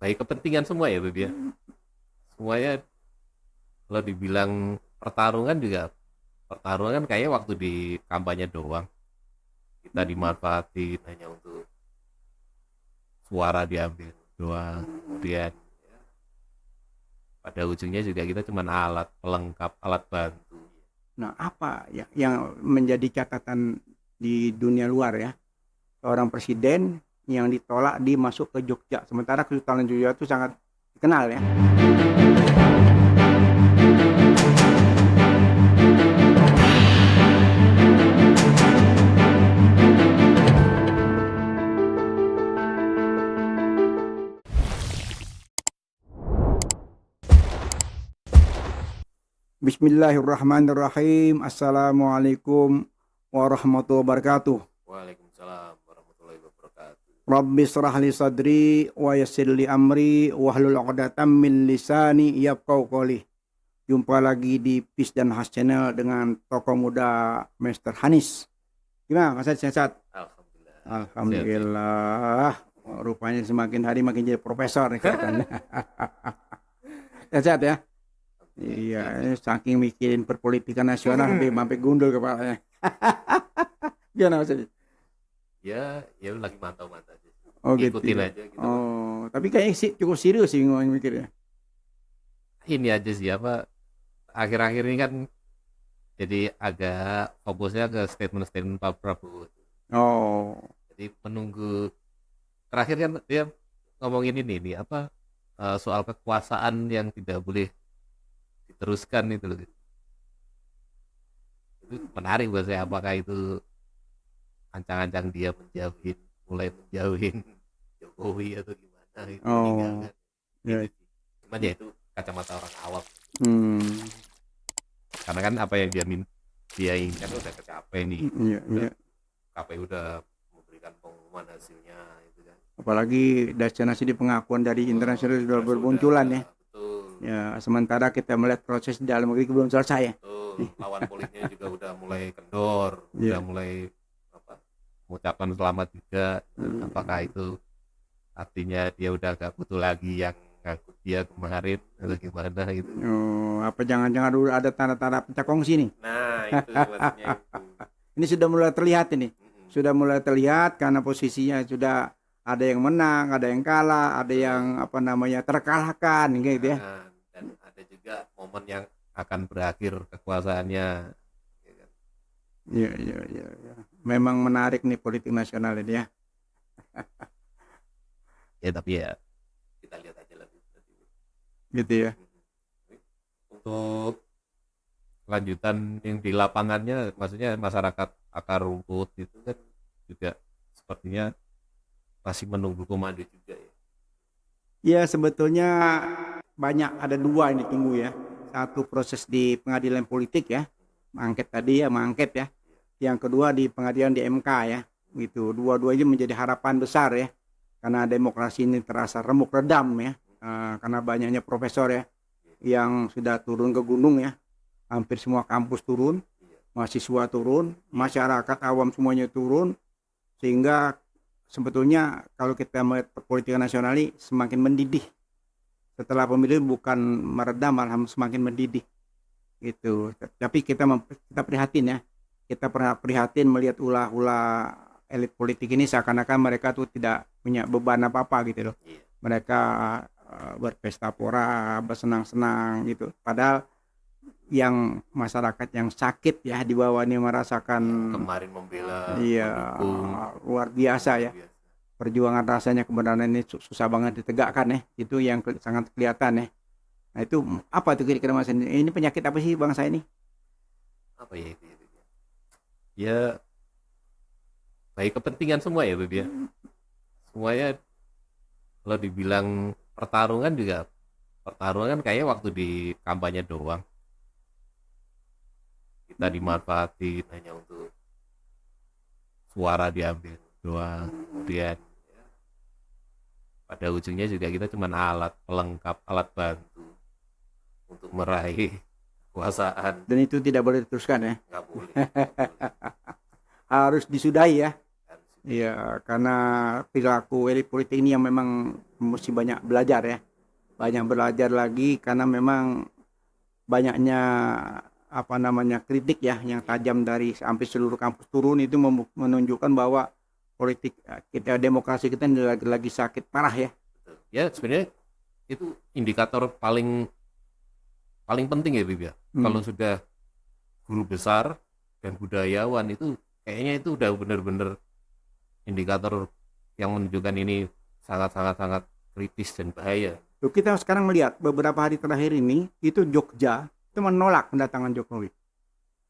baik kepentingan semua ya Beb ya. Semuanya kalau dibilang pertarungan juga pertarungan kayaknya waktu di kampanye doang. Kita dimanfaatin hanya untuk suara diambil doang. Kemudian pada ujungnya juga kita cuma alat pelengkap, alat bantu. Nah, apa ya yang menjadi catatan di dunia luar ya? Seorang presiden yang ditolak dimasuk ke Jogja, sementara Kesultanan Jogja itu sangat dikenal ya. Bismillahirrahmanirrahim. Assalamualaikum warahmatullahi wabarakatuh. Waalaikumsalam warahmatullahi wabarakatuh. Rabbi shrah li sadri wa yassir li amri wahlul 'uqdatam min lisani yafqahu qawli. Jumpa lagi di Peace dan Has Channel dengan tokoh muda Master Hanis. Gimana Mas Hanis, sehat? Alhamdulillah. Alhamdulillah. Rupanya semakin hari makin jadi profesor nih kelihatannya. Sehat ya? Iya, saking mikirin perpolitikan nasional sampai gundul kepalanya. Gimana Mas Hanis? Ya lagi mantau-mantau aja. Oh gitu Ikutin ya. aja gitu. Oh, tapi kayaknya sih cukup serius sih ngomong mikirnya. Ini aja sih apa akhir-akhir ini kan jadi agak fokusnya ke statement-statement Pak Prabowo. Oh, Jadi menunggu terakhir kan dia ngomongin ini nih apa soal kekuasaan yang tidak boleh diteruskan itu loh. Itu menarik buat saya apakah itu ancang-ancang dia mulai menjauhin Jokowi atau gimana itu oh, meninggalkan ya. itu sih. Cuman ya itu kacamata orang awam Hmm, karena kan apa yang dia inginkan udah kecapai nih, iya, udah iya. KPU udah memberikan pengumuman hasilnya itu kan. Apalagi destinasi di pengakuan dari internasional sudah bermunculan ya. Betul, Ya, sementara kita melihat proses di dalam negeri belum selesai ya. betul, lawan politiknya juga udah mulai kendor, udah Iya. mulai apa mengucapkan selamat juga. Hmm. Apakah itu artinya dia udah gak butuh lagi yang ngangkut dia kemarin atau gimana gitu. Oh, apa jangan-jangan dulu ada tanda-tanda pecah kongsi nih? Nah itu maksudnya itu. Ini sudah mulai terlihat ini. Mm-mm. Sudah mulai terlihat karena posisinya sudah ada yang menang, ada yang kalah, ada yang apa namanya terkalahkan gitu ya. Dan ada juga momen yang akan berakhir kekuasaannya ya kan? Iya, iya, iya, iya. Memang menarik nih politik nasional ini ya. Ya tapi ya kita lihat aja lah Gitu ya. untuk lanjutan yang di lapangannya, maksudnya masyarakat akar rumput itu kan juga sepertinya masih menunggu komando juga ya. Ya sebetulnya banyak ada dua yang ditunggu ya. Satu proses di pengadilan politik ya, angket tadi ya, mangket ya. Yang kedua di pengadilan di MK ya. Gitu. Dua-duanya menjadi harapan besar ya. Karena demokrasi ini terasa remuk redam ya. Karena banyaknya profesor ya yang sudah turun ke gunung ya. Hampir semua kampus turun, mahasiswa turun, masyarakat awam semuanya turun, sehingga sebetulnya kalau kita melihat politik nasional ini semakin mendidih. Setelah pemilu bukan meredam, malah semakin mendidih gitu. Tapi kita prihatin ya. Kita pernah prihatin melihat ulah-ulah elit politik ini seakan-akan mereka tuh tidak punya beban apa-apa gitu loh. Iya. Mereka berpesta pora, bersenang-senang gitu. Padahal yang masyarakat yang sakit ya di bawah ini merasakan Kemarin membela, iya mendukung luar biasa ya. luar biasa. Perjuangan rasanya kebenaran ini susah banget ditegakkan ya. Itu yang sangat kelihatan ya. Nah itu apa tuh kira-kira Mas? Ini penyakit apa sih bangsa ini? Apa ya itu ya? Ya baik kepentingan semua ya Beb ya. Semuanya kalau dibilang pertarungan juga pertarungan kayaknya waktu di kampanye doang. Kita dimanfaatin hanya untuk suara diambil doang. Kemudian pada ujungnya juga kita cuma alat pelengkap, alat bantu untuk meraih kekuasaan. Dan itu tidak boleh diteruskan ya. Nggak boleh. Harus disudahi ya. Ya, karena perilaku elit politik ini yang memang mesti banyak belajar ya. Banyak belajar lagi karena memang banyaknya apa namanya kritik ya yang tajam dari hampir seluruh kampus turun itu menunjukkan bahwa politik kita demokrasi kita ini lagi sakit parah ya. Ya sebenarnya itu indikator paling paling penting ya Bib ya. Kalau sudah guru besar dan budayawan itu kayaknya itu udah bener-bener indikator yang menunjukkan ini sangat kritis dan bahaya. Loh, kita sekarang melihat beberapa hari terakhir ini itu Jogja itu menolak kedatangan Jokowi.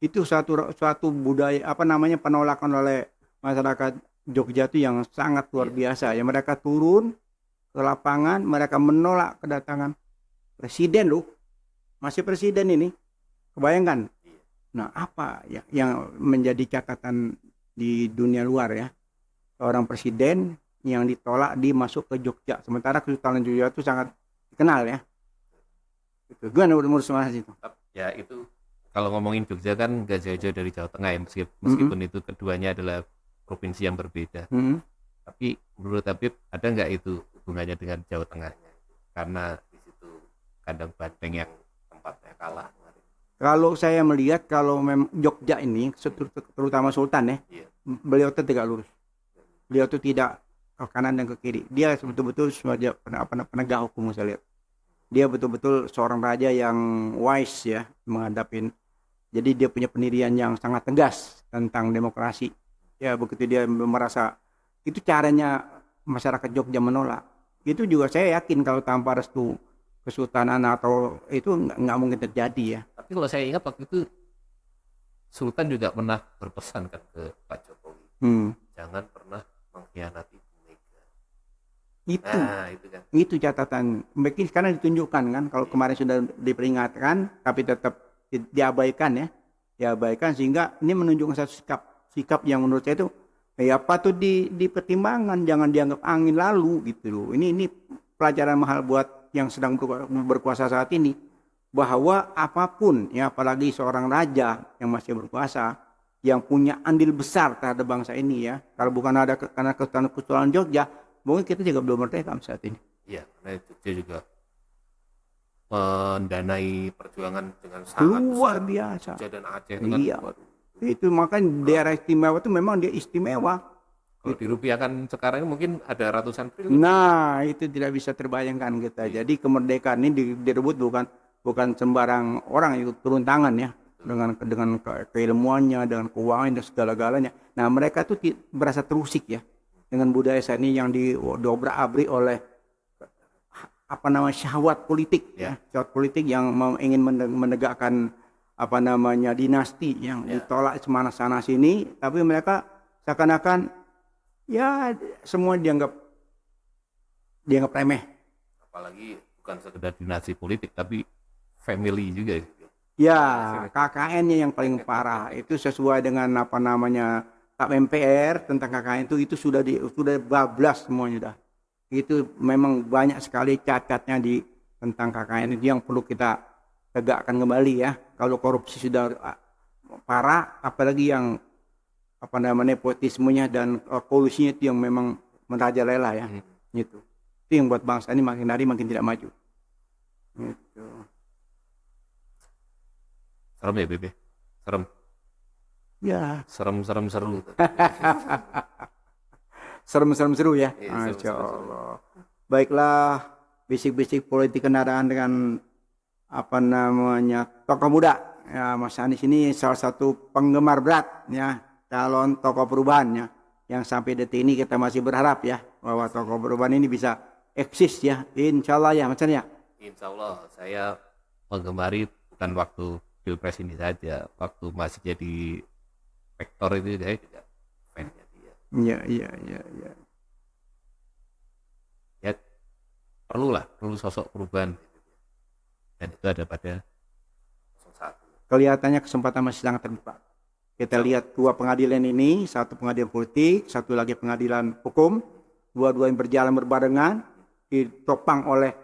Itu suatu budaya apa namanya penolakan oleh masyarakat Jogja itu yang sangat luar biasa. Ya mereka turun ke lapangan, mereka menolak kedatangan presiden loh. Masih presiden ini. Kebayangkan. Nah, apa ya yang menjadi catatan di dunia luar ya? Seorang presiden yang ditolak dimasuk ke Jogja. Sementara Kesultanan Jogja itu sangat dikenal ya. Itu gimana menurut Mas itu? Ya itu kalau ngomongin Jogja kan gak jauh-jauh dari Jawa Tengah ya, meskipun itu keduanya adalah provinsi yang berbeda. Tapi menurut Habib ada nggak itu hubungannya dengan Jawa Tengahnya? Karena di situ kandang banteng yang tempatnya kalah. Kalau saya melihat kalau memang Jogja ini terutama Sultan ya, beliau itu tegak lurus. Beliau itu tidak ke kanan dan ke kiri. Dia betul-betul sebagai penegak hukum saya lihat. Dia betul-betul seorang raja yang wise ya menghadapin. Jadi dia punya pendirian yang sangat tegas tentang demokrasi. Ya begitu dia merasa itu caranya masyarakat Jogja menolak. Itu juga saya yakin kalau tanpa restu kesultanan atau itu nggak mungkin terjadi ya. Tapi kalau saya ingat waktu itu Sultan juga pernah berpesan kan ke Pak Jokowi, jangan pernah mengkhianati Bu Mega. Itu, itu kan. Itu catatan. Mungkin sekarang ditunjukkan kan, kalau kemarin sudah diperingatkan, tapi tetap diabaikan ya, diabaikan sehingga ini menunjukkan satu sikap yang menurut saya itu ya patut dipertimbangkan, jangan dianggap angin lalu gitu loh. Ini pelajaran mahal buat yang sedang berkuasa saat ini, bahwa apapun ya apalagi seorang raja yang masih berkuasa yang punya andil besar terhadap bangsa ini ya, kalau bukan ada karena Kesultanan Jogja mungkin kita juga belum merdeka saat ini. Iya, karena Jogja juga mendanai perjuangan dengan sangat luar besar. biasa. Jogja dan Aceh itu kan, iya. Itu makanya daerah istimewa itu memang dia istimewa. Kalau dirupiahkan sekarang mungkin ada ratusan triliun. Nah, itu tidak bisa terbayangkan kita. Jadi kemerdekaan ini direbut bukan sembarang orang itu turun tangan ya, dengan keilmuannya, dengan keuangan dan segala-galanya. Nah, mereka tuh berasa terusik ya dengan budaya ini yang diobrak-abrik oleh apa namanya syahwat politik ya, syahwat politik yang ingin menegakkan apa namanya dinasti yang ditolak semana-sana sini, tapi mereka seakan-akan ya semua dianggap remeh. Apalagi bukan sekedar dinasti politik tapi family juga. Ya, KKN-nya yang paling parah itu sesuai dengan apa namanya TAP MPR tentang KKN itu sudah bablas semuanya dah. Itu memang banyak sekali cacatnya tentang KKN itu yang perlu kita tegakkan kembali ya. Kalau korupsi sudah parah, apalagi yang apa namanya nepotismenya dan kolusinya itu yang memang merajalela ya. Itu yang buat bangsa ini makin hari makin tidak maju. Gitu. Serem ya Bebe? Serem. Ya. Serem seru. Serem seru ya. Masya Allah. Baiklah, bisik-bisik politik kendaraan dengan apa namanya tokoh muda. Ya, Mas Anies ini salah satu penggemar berat ya, calon tokoh perubahan ya. Yang sampai detik ini kita masih berharap ya bahwa tokoh perubahan ini bisa eksis ya. Insya Allah ya Mas Anies ya. Insya Allah saya menggemari bukan waktu Pilpres ini saja, waktu masih jadi rektor itu saya juga fansnya dia. Iya. Ya perlu sosok perubahan dan itu ada pada 01. Kelihatannya kesempatan masih sangat terbuka. Kita lihat dua pengadilan ini, satu pengadilan politik, satu lagi pengadilan hukum, dua-dua yang berjalan berbarengan, ditopang oleh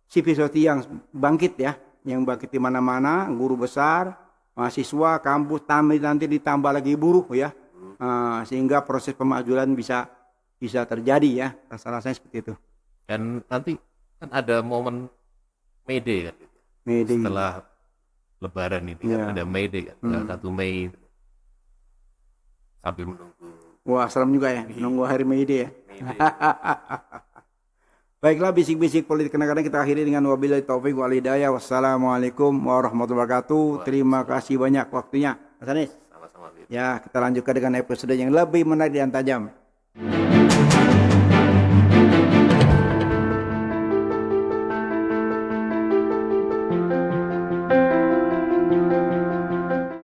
civil society yang bangkit ya, yang bangkit di mana-mana, guru besar, mahasiswa, kampus, nanti ditambah lagi buruh ya. sehingga proses pemakzulan bisa terjadi ya, rasa-rasanya seperti itu. Dan nanti kan ada momen May Day kan, May Day. setelah Lebaran ini kan ada May Day kan, tanggal 1 Mei, sambil menunggu Wah, serem juga ya, nunggu hari May Day ya. May Day. Baiklah, bisik-bisik politik kadang-kadang kita akhiri dengan wabillahi taufik wal hidayah. Wassalamualaikum warahmatullahi wabarakatuh. Terima kasih banyak waktunya, Mas Anies. Sama-sama. Ya, kita lanjutkan dengan episode yang lebih menarik dan tajam.